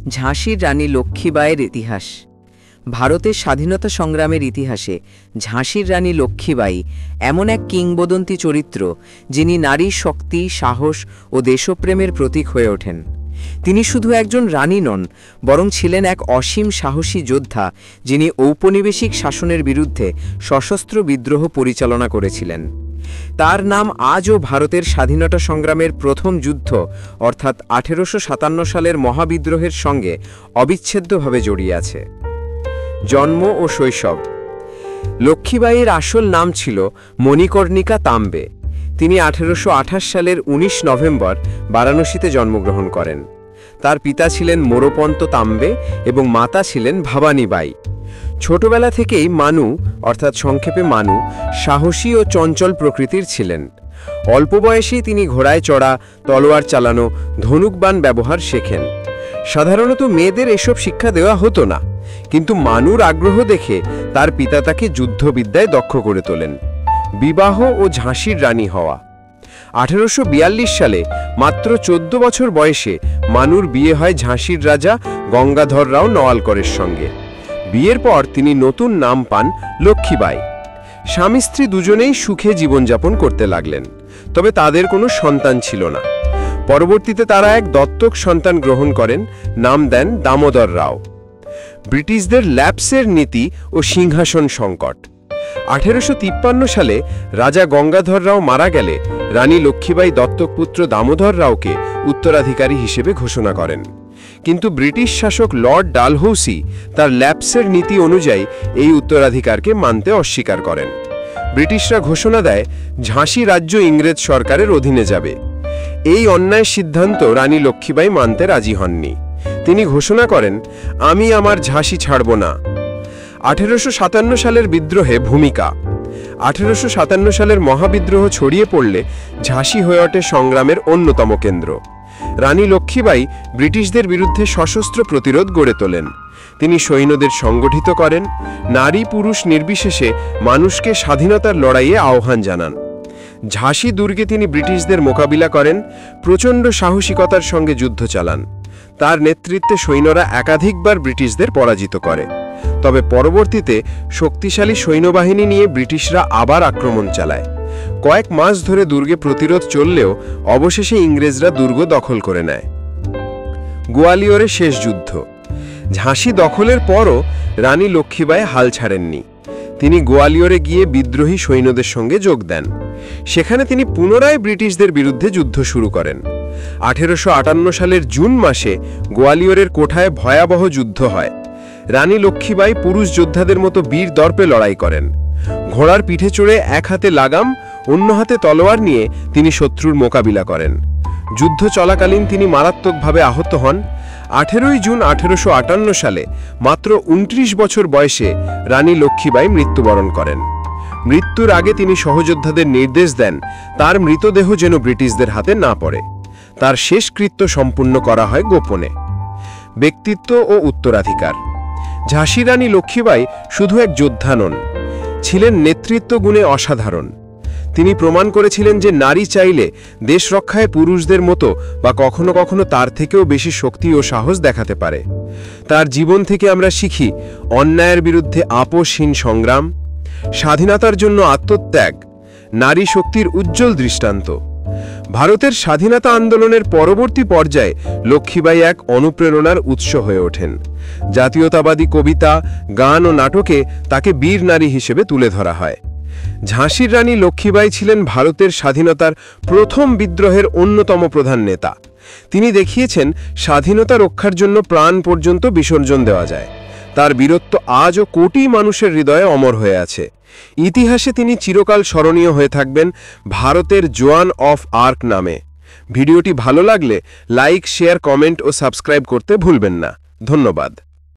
ঝাঁসির রানী লক্ষ্মীবাঈয়ের ইতিহাস। ভারতের স্বাধীনতা সংগ্রামের ইতিহাসে ঝাঁসির রানী লক্ষ্মীবাঈ এমন এক কিংবদন্তি চরিত্র, যিনি নারীর শক্তি, সাহস ও দেশপ্রেমের প্রতীক হয়ে ওঠেন। তিনি শুধু একজন রানী নন, বরং ছিলেন এক অসীম সাহসী যোদ্ধা, যিনি ঔপনিবেশিক শাসনের বিরুদ্ধে সশস্ত্র বিদ্রোহ পরিচালনা করেছিলেন। তার নাম আজও ভারতের স্বাধীনতা সংগ্রামের প্রথম যুদ্ধ অর্থাৎ 1857 সালের মহাবিদ্রোহের সঙ্গে অবিচ্ছেদ্যভাবে জড়িয়ে আছে। জন্ম ও শৈশব। লক্ষ্মীবাঈয়ের আসল নাম ছিল মণিকর্ণিকা তাম্বে। তিনি 1828 সালের 19 নভেম্বর বারাণসীতে জন্মগ্রহণ করেন। তার পিতা ছিলেন মোরপন্ত তাম্বে এবং মাতা ছিলেন ভবানীবাঈ। ছোটবেলা থেকেই মানু অর্থাৎ সংক্ষেপে মানু সাহসী ও চঞ্চল প্রকৃতির ছিলেন। অল্প বয়সেই তিনি ঘোড়ায় চড়া, তলোয়ার চালানো, ধনুকবাণ ব্যবহার শেখেন। সাধারণত মেয়েদের এসব শিক্ষা দেওয়া হতো না, কিন্তু মানুর আগ্রহ দেখে তার পিতা তাকে যুদ্ধবিদ্যায় দক্ষ করে তোলেন। বিবাহ ও ঝাঁসির রানী হওয়া। 1842 সালে মাত্র 14 বছর বয়সে মানুর বিয়ে হয় ঝাঁসির রাজা গঙ্গাধর রাও নওয়ালকরের সঙ্গে। বিয়ের পর তিনি নতুন নাম পান লক্ষ্মীবাঈ। স্বামী স্ত্রী দুজনেই সুখে জীবনযাপন করতে লাগলেন, তবে তাদের কোনো সন্তান ছিল না। পরবর্তীতে তারা এক দত্তক সন্তান গ্রহণ করেন, নাম দেন দামোদর রাও। ব্রিটিশদের ল্যাপসের নীতি ও সিংহাসন সংকট। 1853 সালে রাজা গঙ্গাধর রাও মারা গেলে রানী লক্ষ্মীবাঈ দত্তকপুত্র দামোদর রাওকে উত্তরাধিকারী হিসেবে ঘোষণা করেন। কিন্তু ব্রিটিশ শাসক লর্ড ডালহৌসি তার ল্যাপসের নীতি অনুযায়ী এই উত্তরাধিকারকে মানতে অস্বীকার করেন। ব্রিটিশরা ঘোষণা দেয় ঝাঁসি রাজ্য ইংরেজ সরকারের অধীনে যাবে। এই অন্যায় সিদ্ধান্ত রানী লক্ষ্মীবাঈ মানতে রাজি হননি। তিনি ঘোষণা করেন, আমি আমার ঝাঁসি ছাড়ব না। 1857 সালের বিদ্রোহে ভূমিকা। 1857 সালের মহাবিদ্রোহ ছড়িয়ে পড়লে ঝাঁসি হয়ে ওঠে সংগ্রামের অন্যতম কেন্দ্র। রানী লক্ষ্মীবাঈ ব্রিটিশদের বিরুদ্ধে সশস্ত্র প্রতিরোধ গড়ে তোলেন। তিনি সৈন্যদের সংগঠিত করেন, নারী পুরুষ নির্বিশেষে মানুষকে স্বাধীনতার লড়াইয়ে আহ্বান জানান। ঝাঁসি দুর্গে তিনি ব্রিটিশদের মোকাবিলা করেন, প্রচণ্ড সাহসিকতার সঙ্গে যুদ্ধ চালান। তার নেতৃত্বে সৈন্যরা একাধিকবার ব্রিটিশদের পরাজিত করে। তবে পরবর্তীতে শক্তিশালী সৈন্যবাহিনী নিয়ে ব্রিটিশরা আবার আক্রমণ চালায়। কয়েক মাস ধরে দুর্গে প্রতিরোধ চললেও অবশেষে ইংরেজরা দুর্গ দখল করে নেয়। গোয়ালিয়রের শেষ যুদ্ধ। ঝাঁসি দখলের পরও রানী লক্ষ্মীবাঈ হাল ছাড়েননি। তিনি গোয়ালিয়রে গিয়ে বিদ্রোহী সৈন্যদের সঙ্গে যোগ দেন। সেখানে তিনি পুনরায় ব্রিটিশদের বিরুদ্ধে যুদ্ধ শুরু করেন। 1858 সালের জুন মাসে গোয়ালিয়রের কোঠায় ভয়াবহ যুদ্ধ হয়। রানী লক্ষ্মীবাঈ পুরুষ যোদ্ধাদের মতো বীর দর্পে লড়াই করেন। ঘোড়ার পিঠে চড়ে এক হাতে লাগাম, অন্য হাতে তলোয়ার নিয়ে তিনি শত্রুর মোকাবিলা করেন। যুদ্ধ চলাকালীন তিনি মারাত্মকভাবে আহত হন। 18 জুন 1858 সালে মাত্র 29 বছর বয়সে রানী লক্ষ্মীবাঈ মৃত্যুবরণ করেন। মৃত্যুর আগে তিনি সহযোদ্ধাদের নির্দেশ দেন তার মৃতদেহ যেন ব্রিটিশদের হাতে না পড়ে। তার শেষকৃত্য সম্পূর্ণ করা হয় গোপনে। ব্যক্তিত্ব ও উত্তরাধিকার। ঝাঁসি রানী লক্ষ্মীবাঈ শুধু এক যোদ্ধা নন, ছিলেন নেতৃত্ব গুণে অসাধারণ। তিনি প্রমাণ করেছিলেন যে নারী চাইলে দেশ রক্ষায় পুরুষদের মতো বা কখনো কখনো তার থেকেও বেশি শক্তি ও সাহস দেখাতে পারে। তার জীবন থেকে আমরা শিখি অন্যায়ের বিরুদ্ধে আপোষহীন সংগ্রাম, স্বাধীনতার জন্য আত্মত্যাগ, নারী শক্তির উজ্জ্বল দৃষ্টান্ত। ভারতের স্বাধীনতা আন্দোলনের পরবর্তী পর্যায়ে লক্ষ্মীবাঈ এক অনুপ্রেরণার উৎস হয়ে ওঠেন। জাতীয়তাবাদী কবিতা, গান ও নাটকে তাকে বীর নারী হিসেবে তুলে ধরা হয়। ঝাঁসির রানী লক্ষ্মীবাঈ ছিলেন ভারতের স্বাধীনতার প্রথম বিদ্রোহের অন্যতম প্রধান নেতা। তিনি দেখিয়েছেন স্বাধীনতা রক্ষার জন্য প্রাণ পর্যন্ত বিসর্জন দেওয়া যায়। তার বীরত্ব আজও কোটি মানুষের হৃদয়ে অমর হয়ে আছে। ইতিহাসে তিনি চিরকাল স্মরণীয় হয়ে থাকবেন ভারতের জোয়ান অফ আর্ক নামে। ভিডিওটি ভালো লাগলে লাইক, শেয়ার, কমেন্ট ও সাবস্ক্রাইব করতে ভুলবেন না। ধন্যবাদ।